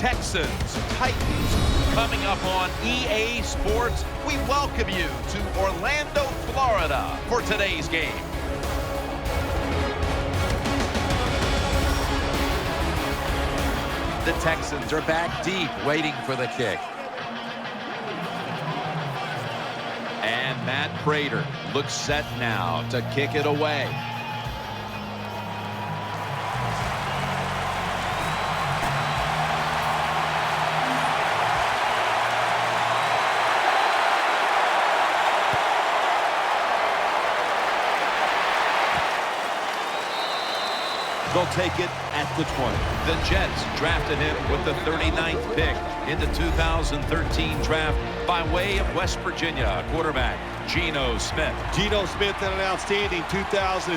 Texans, Titans, coming up on EA Sports. We welcome you to Orlando, Florida for today's game. The Texans are back deep, waiting for the kick. And Matt Prater looks set now to kick it away. They'll take it at the 20. The Jets drafted him with the 39th pick in the 2013 draft by way of West Virginia. Quarterback Geno Smith. Geno Smith had an outstanding 2013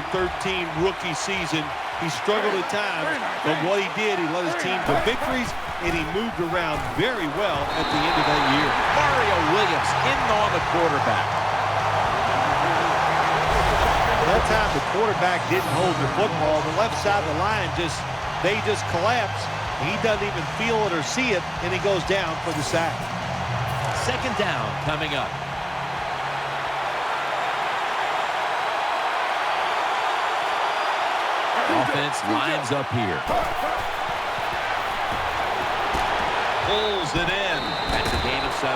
rookie season. He struggled at times, but what he did, he led his team to victories, and he moved around very well at the end of that year. Mario Williams in on the quarterback. That time the quarterback didn't hold the football. The left side of the line they just collapse. He doesn't even feel it or see it, and he goes down for the sack. Second down coming up. Offense lines up here. Pulls it in. That's a gain of 7.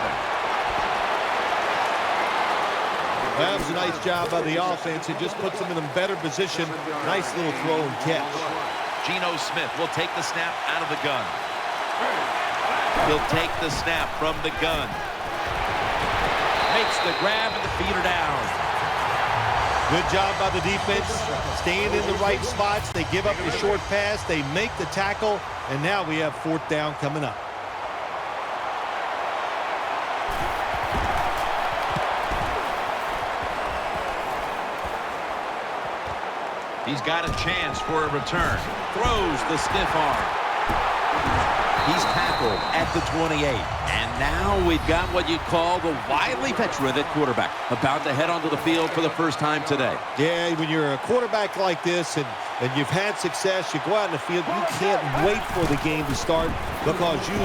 That was a nice job by the offense. It just puts them in a better position. Nice little throw and catch. Geno Smith will take the snap out of the gun. He'll take the snap from the gun. Makes the grab and the feet are down. Good job by the defense. Staying in the right spots. They give up the short pass. They make the tackle. And now we have 4th down coming up. He's got a chance for a return. Throws the stiff arm. He's tackled at the 28. And now we've got what you call the wily veteran at quarterback, about to head onto the field for the first time today. Yeah, when you're a quarterback like this and you've had success, you go out in the field, you can't wait for the game to start because you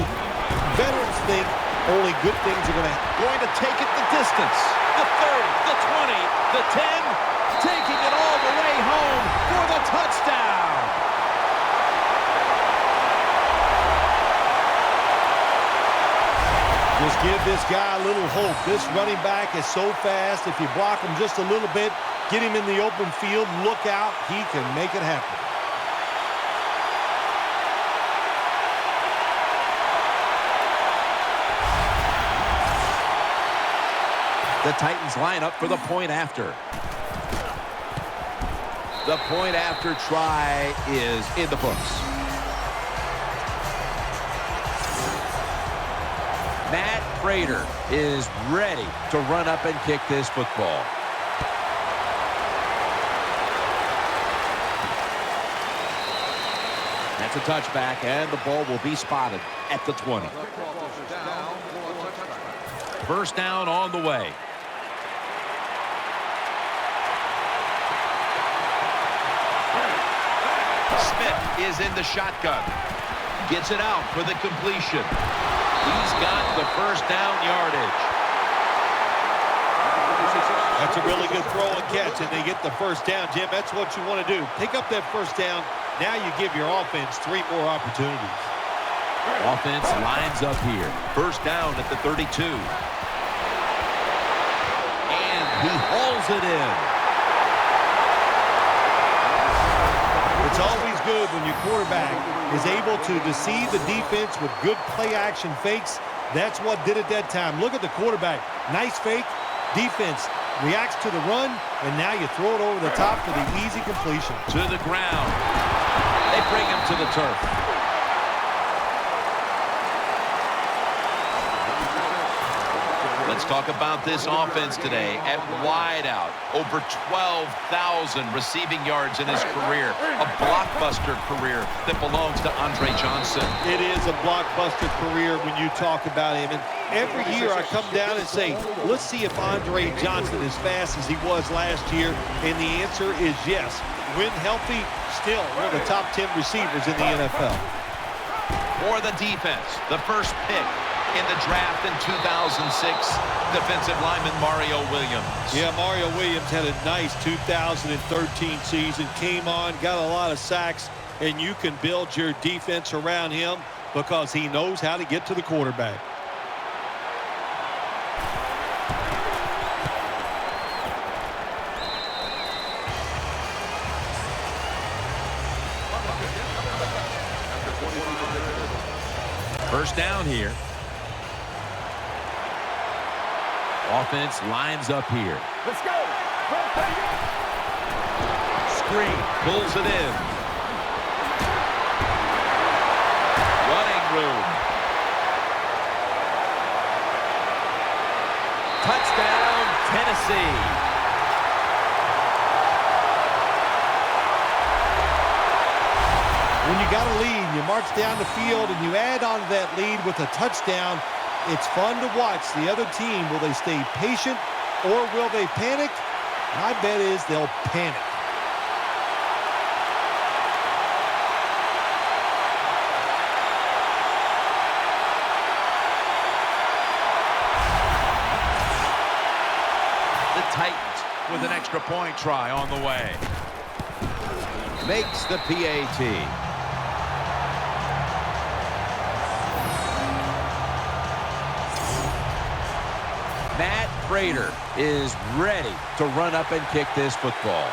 veterans think only good things are going to take it the distance. The 30, the 20, the 10. Taking it all the way home for the touchdown. Just give this guy a little hope. This running back is so fast. If you block him just a little bit, get him in the open field, look out, he can make it happen. The Titans line up for the point after. The point after try is in the books. Matt Prater is ready to run up and kick this football. That's a touchback, and the ball will be spotted at the 20. First down on the way. Smith is in the shotgun. Gets it out for the completion. He's got the first down yardage. That's a really good throw and catch, and they get the first down, Jim. That's what you want to do. Pick up that first down. Now you give your offense 3 more opportunities. Offense lines up here. First down at the 32. And he hauls it in. It's always good when your quarterback is able to deceive the defense with good play-action fakes. That's what did it that time. Look at the quarterback. Nice fake. Defense reacts to the run, and now you throw it over the top for the easy completion. To the ground. They bring him to the turf. Let's talk about this offense today. At wideout, over 12,000 receiving yards in his career. A blockbuster career that belongs to Andre Johnson. It is a blockbuster career when you talk about him. And every year I come down and say, let's see if Andre Johnson is as fast as he was last year. And the answer is yes. When healthy, still one of the top 10 receivers in the NFL. for the defense. The first pick in the draft in 2006, defensive lineman Mario Williams. Yeah, Mario Williams had a nice 2013 season. Came on, got a lot of sacks, and you can build your defense around him because he knows how to get to the quarterback. First down here. Offense lines up here. Let's go. Screen. Pulls it in. Running room. Touchdown, Tennessee. When you got a lead, you march down the field and you add on to that lead with a touchdown, it's fun to watch the other team. Will they stay patient or will they panic? My bet is they'll panic. The Titans with an extra point try on the way. Makes the PAT. Matt Prater is ready to run up and kick this football.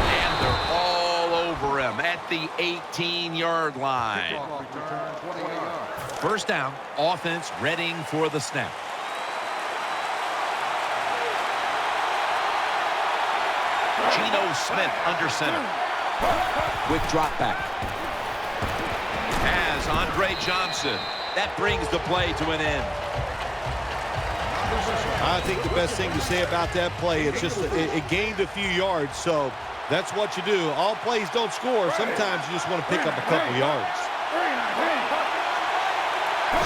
And they're all over him at the 18-yard line. First down, offense readying for the snap. Geno Smith under center. Quick drop back. As Andre Johnson. That brings the play to an end. I think the best thing to say about that play, it's just it gained a few yards, so that's what you do. All plays don't score. Sometimes you just want to pick up a couple yards.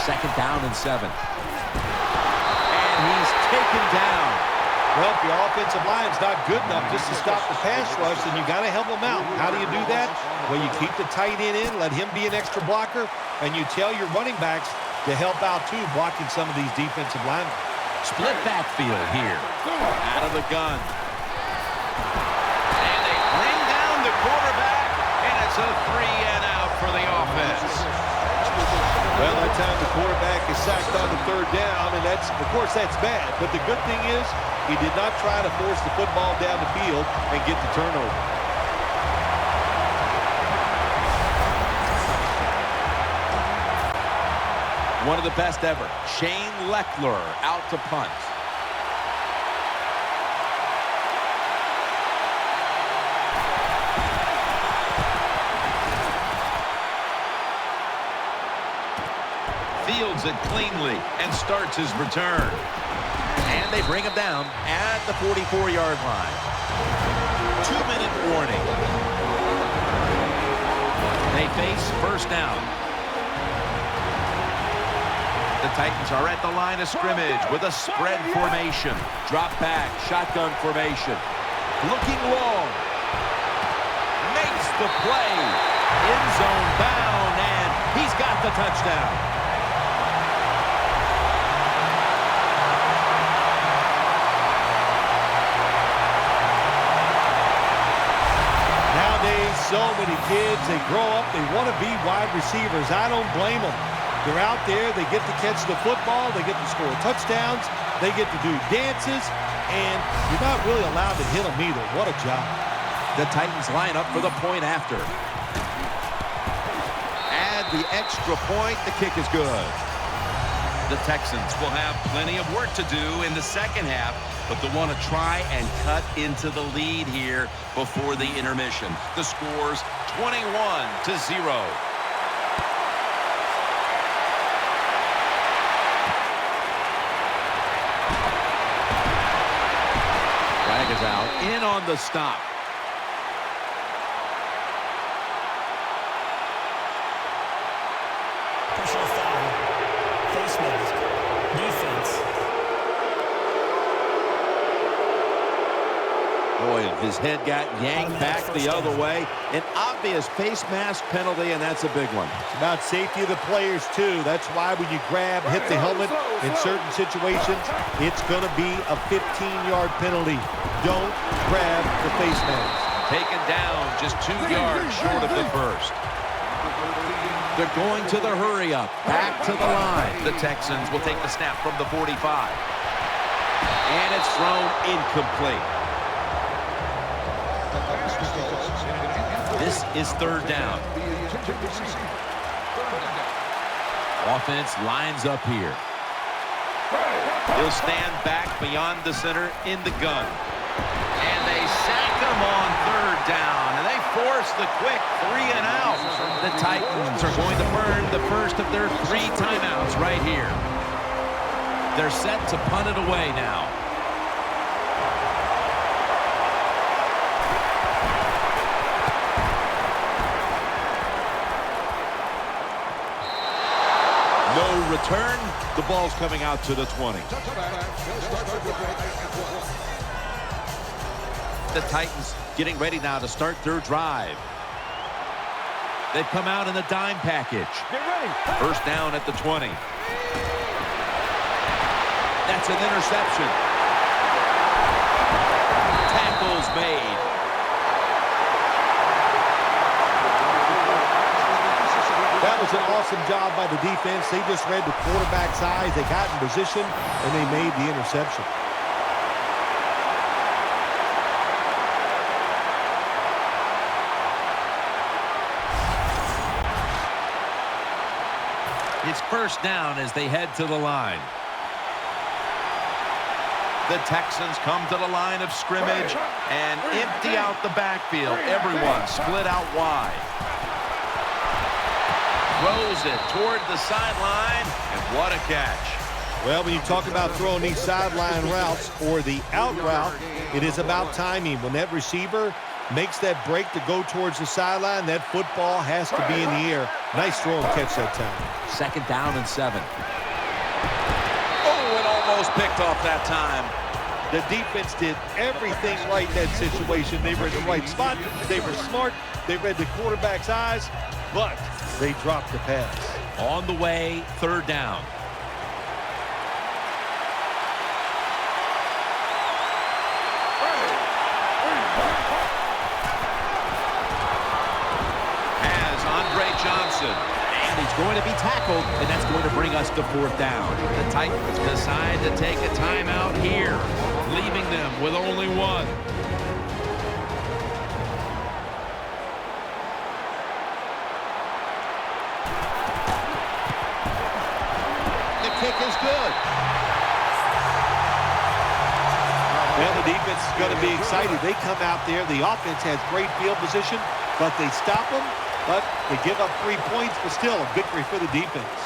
Second down and 7. And he's taken down. Well, if your offensive line's not good enough just to stop the pass rush, then you got to help them out. How do you do that? Well, you keep the tight end in, let him be an extra blocker, and you tell your running backs to help out, too, blocking some of these defensive linemen. Split backfield here. Out of the gun. And they bring down the quarterback, and it's a 3-and-out for the offense. Well, that time the quarterback is sacked on the third down, and that's, of course, that's bad. But the good thing is he did not try to force the football down the field and get the turnover. One of the best ever, Shane Lechler out to punt. Fields it cleanly and starts his return. And they bring him down at the 44-yard line. 2-minute warning. They face first down. The Titans are at the line of scrimmage with a spread formation. Drop back, shotgun formation. Looking long. Makes the play. End zone bound, and he's got the touchdown. So many kids, they grow up, they want to be wide receivers. I don't blame them. They're out there, they get to catch the football, they get to score touchdowns, they get to do dances, and you're not really allowed to hit them either. What a job. The Titans line up for the point after. Add the extra point, the kick is good. The Texans will have plenty of work to do in the second half, but they want to try and cut into the lead here before the intermission. The score's 21-0. Flag is out. In on the stop. Personal foul. Face mask. Defense. Boy, his head got yanked back the other way. An obvious face mask penalty, and that's a big one. It's about safety of the players, too. That's why when you grab, hit the helmet in certain situations, it's going to be a 15-yard penalty. Don't grab the face mask. Taken down just 2 yards short of the first. They're going to the hurry-up. Back to the line. The Texans will take the snap from the 45. And it's thrown incomplete. This is 3rd down. Offense lines up here. He'll stand back beyond the center in the gun. And they sack him on 3rd down. And they force the quick 3 and out. The Titans are going to burn the first of their 3 timeouts right here. They're set to punt it away now. No return. The ball's coming out to the 20. The Titans getting ready now to start their drive. They've come out in the dime package. Get ready. First down at the 20. That's an interception. Tackles made. That was an awesome job by the defense. They just read the quarterback's eyes. They got in position, and they made the interception. It's first down as they head to the line. The Texans come to the line of scrimmage and empty out the backfield. Everyone split out wide. Throws it toward the sideline, and what a catch. Well, when you talk about throwing these sideline routes or the out route, it is about timing. When that receiver makes that break to go towards the sideline, that football has to be in the air. Nice throw and catch that time. 2nd down and 7. Oh, it almost picked off that time. The defense did everything right in that situation. They were in the right spot. They were smart. They read the quarterback's eyes, but they dropped the pass. On the way, 3rd down. Johnson, and he's going to be tackled, and that's going to bring us to 4th down. The Titans decide to take a timeout here, leaving them with only 1. The kick is good. Well, the defense is going to be excited. They come out there. The offense has great field position, but they stop them. But they give up 3 points, but still a victory for the defense.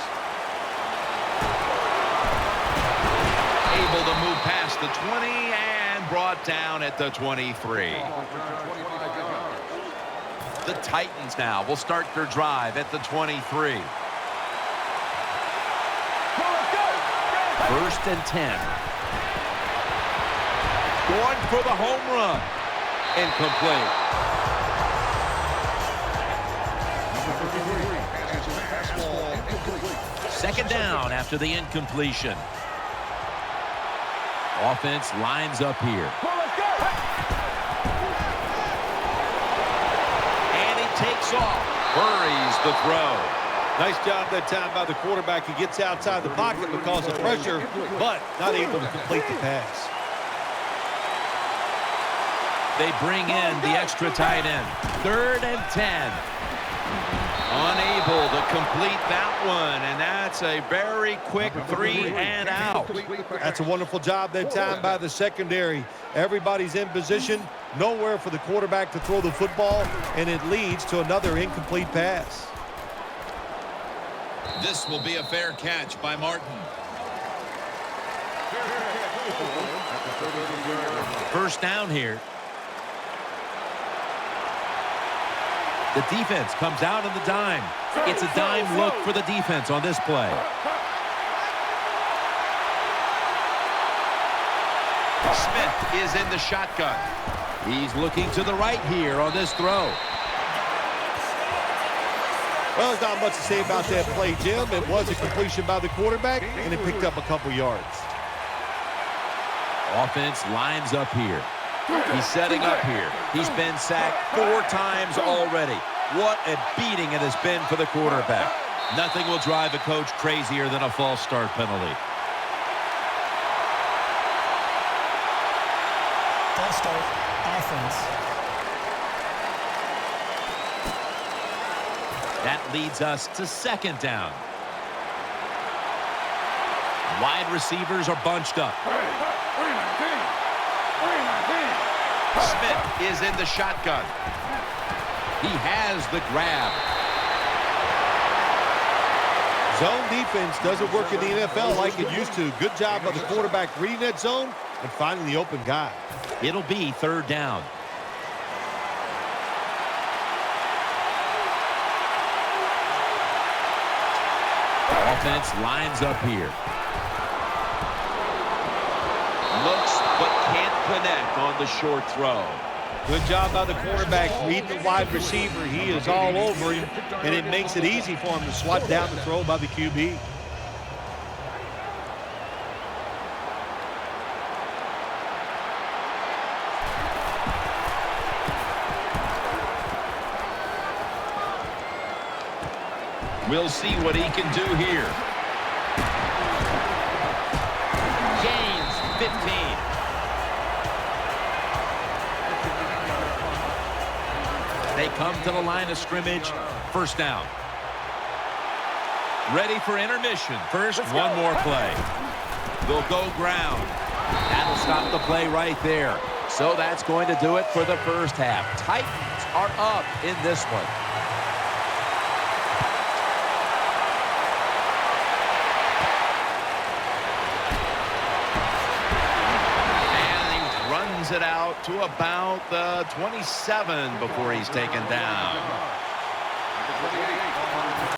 Able to move past the 20 and brought down at the 23. The Titans now will start their drive at the 23. 1st and 10. Going for the home run. Incomplete. Second down after the incompletion. Offense lines up here. And he takes off. Hurries the throw. Nice job that time by the quarterback. He gets outside the pocket because of pressure, but not able to complete the pass. They bring in the extra tight end. 3rd and 10. Unable to complete that one, and that's a very quick 3 and out. That's a wonderful job that time by the secondary. Everybody's in position, nowhere for the quarterback to throw the football, and it leads to another incomplete pass. This will be a fair catch by Martin. First down here. The defense comes out on the dime. It's a dime look for the defense on this play. Smith is in the shotgun. He's looking to the right here on this throw. Well, there's not much to say about that play, Jim. It was a completion by the quarterback, and it picked up a couple yards. Offense lines up here. He's setting up here. He's been sacked 4 times already. What a beating it has been for the quarterback. Nothing will drive a coach crazier than a false start penalty. False start, offense. That leads us to 2nd down. Wide receivers are bunched up. Smith is in the shotgun. He has the grab. Zone defense doesn't work in the NFL like it used to. Good job by the quarterback reading that zone and finding the open guy. It'll be 3rd down. Offense lines up here. Looks but can't connect on the short throw. Good job by the quarterback reading the wide receiver. He is all over him, and it makes it easy for him to swat down the throw by the QB. We'll see what he can do here. Gains 15. They come to the line of scrimmage. 1st down. Ready for intermission. First, one more play. They'll go ground. That'll stop the play right there. So that's going to do it for the 1st half. Titans are up in this one. It out to about the 27 before he's taken down.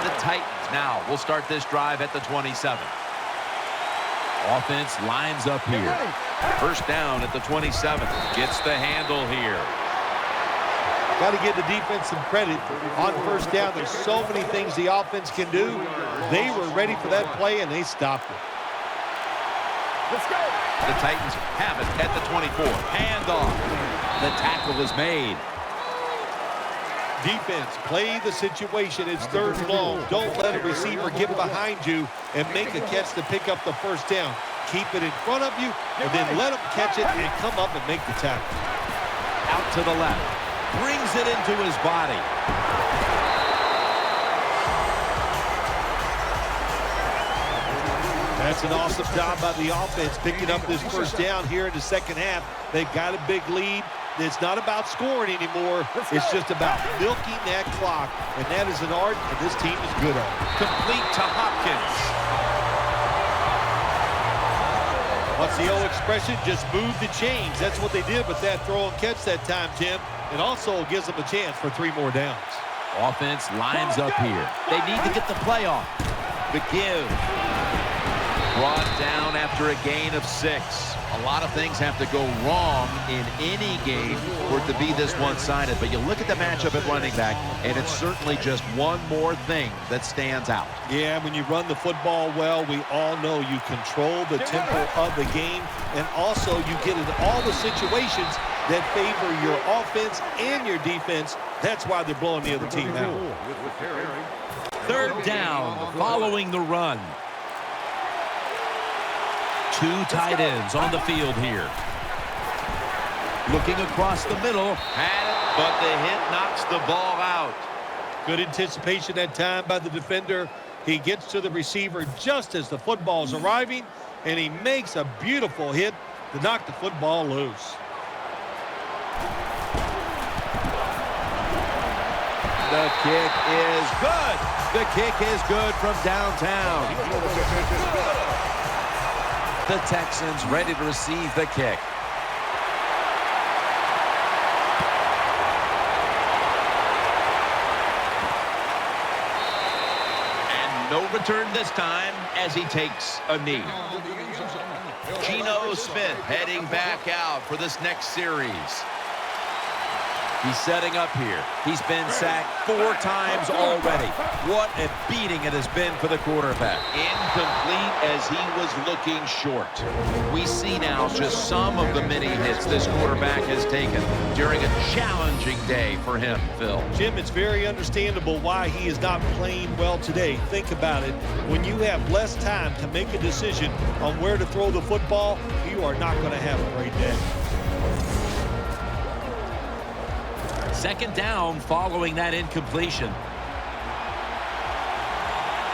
The Titans now will start this drive at the 27. Offense lines up here. 1st down at the 27. Gets the handle here. Got to give the defense some credit on 1st down. There's so many things the offense can do. They were ready for that play, and they stopped it. Let's go. The Titans have it at the 24. Handoff. The tackle is made. Defense, play the situation. It's 3rd and long. Don't let a receiver get behind you and make a catch to pick up the 1st down. Keep it in front of you, and then let them catch it and come up and make the tackle. Out to the left. Brings it into his body. That's an awesome job by the offense picking up this 1st down here in the 2nd half. They've got a big lead. It's not about scoring anymore. It's just about milking that clock, and that is an art, and this team is good at it. Complete to Hopkins. What's the old expression? Just move the chains. That's what they did with that throw and catch that time, Jim. It also gives them a chance for 3 more downs. Offense lines up here. They need to get the play off. The give. Brought down after a gain of 6. A lot of things have to go wrong in any game for it to be this one-sided. But you look at the matchup at running back, and it's certainly just one more thing that stands out. Yeah, when you run the football well, we all know you control the tempo of the game, and also you get into all the situations that favor your offense and your defense. That's why they're blowing the other team out. 3rd down following the run. 2 tight ends on the field here. Looking across the middle. Had it, but the hit knocks the ball out. Good anticipation that time by the defender. He gets to the receiver just as the football is arriving, and he makes a beautiful hit to knock the football loose. The kick is good. The kick is good from downtown. The Texans ready to receive the kick. And no return this time as he takes a knee. Geno Smith heading back out for this next series. He's setting up here. He's been sacked 4 times already. What a beating it has been for the quarterback. Incomplete as he was looking short. We see now just some of the many hits this quarterback has taken during a challenging day for him, Phil. Jim, it's very understandable why he is not playing well today. Think about it. When you have less time to make a decision on where to throw the football, you are not going to have a great day. Second down following that incompletion.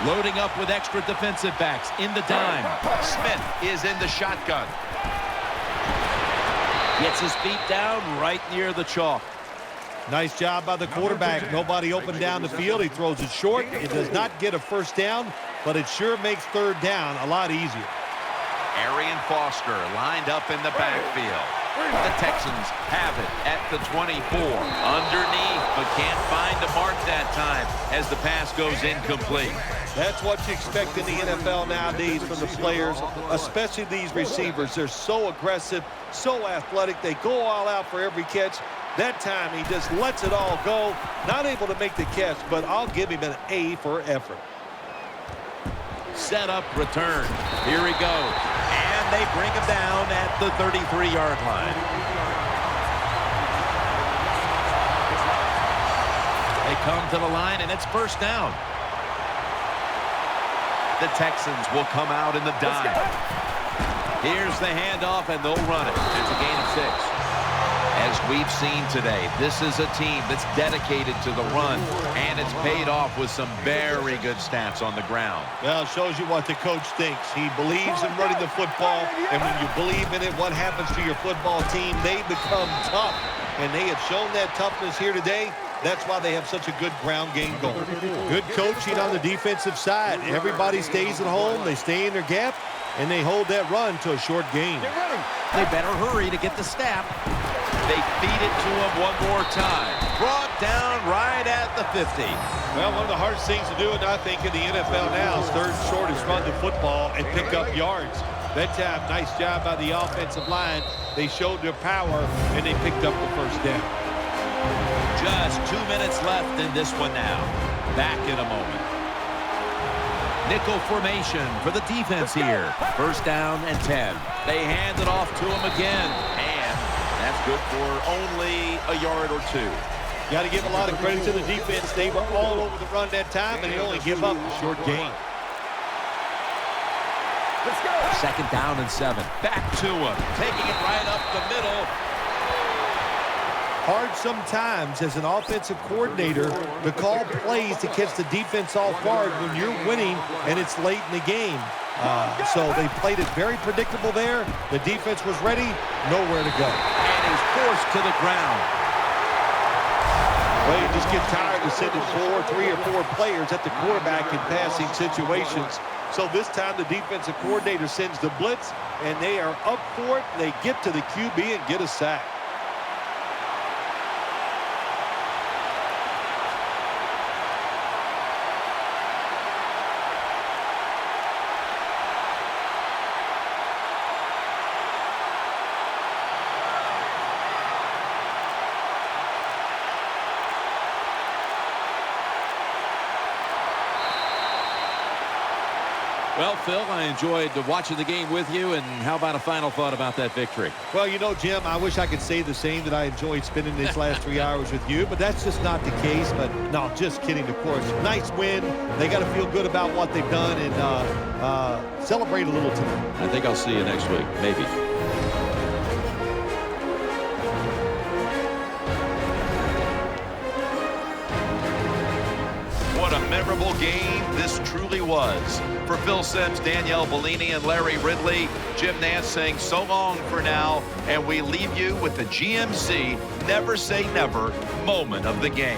Loading up with extra defensive backs in the dime. Smith is in the shotgun. Gets his feet down right near the chalk. Nice job by the quarterback. Nobody open down the field. He throws it short. It does not get a first down, but it sure makes third down a lot easier. Arian Foster lined up in the backfield. The Texans have it at the 24. Underneath, but can't find the mark that time as the pass goes incomplete. That's what you expect in the NFL nowadays from the players, especially these receivers. They're so aggressive, so athletic. They go all out for every catch. That time, he just lets it all go. Not able to make the catch, but I'll give him an A for effort. Set up, return. Here he goes. And they bring him down at the 33-yard line. They come to the line, and it's first down. The Texans will come out in the dime. Here's the handoff, and they'll run it. It's a gain of 6. As we've seen today, this is a team that's dedicated to the run, and it's paid off with some very good stats on the ground. Well, it shows you what the coach thinks. He believes in running the football, and when you believe in it, what happens to your football team? They become tough, and they have shown that toughness here today. That's why they have such a good ground game going. Good coaching on the defensive side. Everybody stays at home. They stay in their gap, and they hold that run to a short gain. They better hurry to get the snap. They feed it to him one more time. Brought down right at the 50. Well, one of the hardest things to do, and I think in the NFL now, is third and short is run the football and pick up yards. That time, nice job by the offensive line. They showed their power, and they picked up the first down. Just 2 minutes left in this one now. Back in a moment. Nickel formation for the defense here. First down and 10. They hand it off to him again. And that's good for only a yard or 2. Got to give a lot of credit to the defense. They were all over the run that time, and they only give up a short gain. Let's go. Second down and 7. Back to him. Taking it right up the middle. Hard sometimes as an offensive coordinator to call plays to catch the defense off guard when you're winning and it's late in the game. So they played it very predictable there. The defense was ready, nowhere to go. And he's forced to the ground. Well, you just get tired of sending 3 or 4 players at the quarterback in passing situations. So this time the defensive coordinator sends the blitz, and they are up for it. They get to the QB and get a sack. Well, Phil, I enjoyed watching the game with you, and how about a final thought about that victory? Well, you know, Jim, I wish I could say the same, that I enjoyed spending these last 3 hours with you, but that's just not the case. But no, just kidding, of course. Nice win. They got to feel good about what they've done and celebrate a little tonight. I think I'll see you next week, maybe. What a memorable game this truly was. For Phil Simms, Danielle Bellini, and Larry Ridley, Jim Nance saying so long for now, and we leave you with the GMC Never Say Never moment of the game.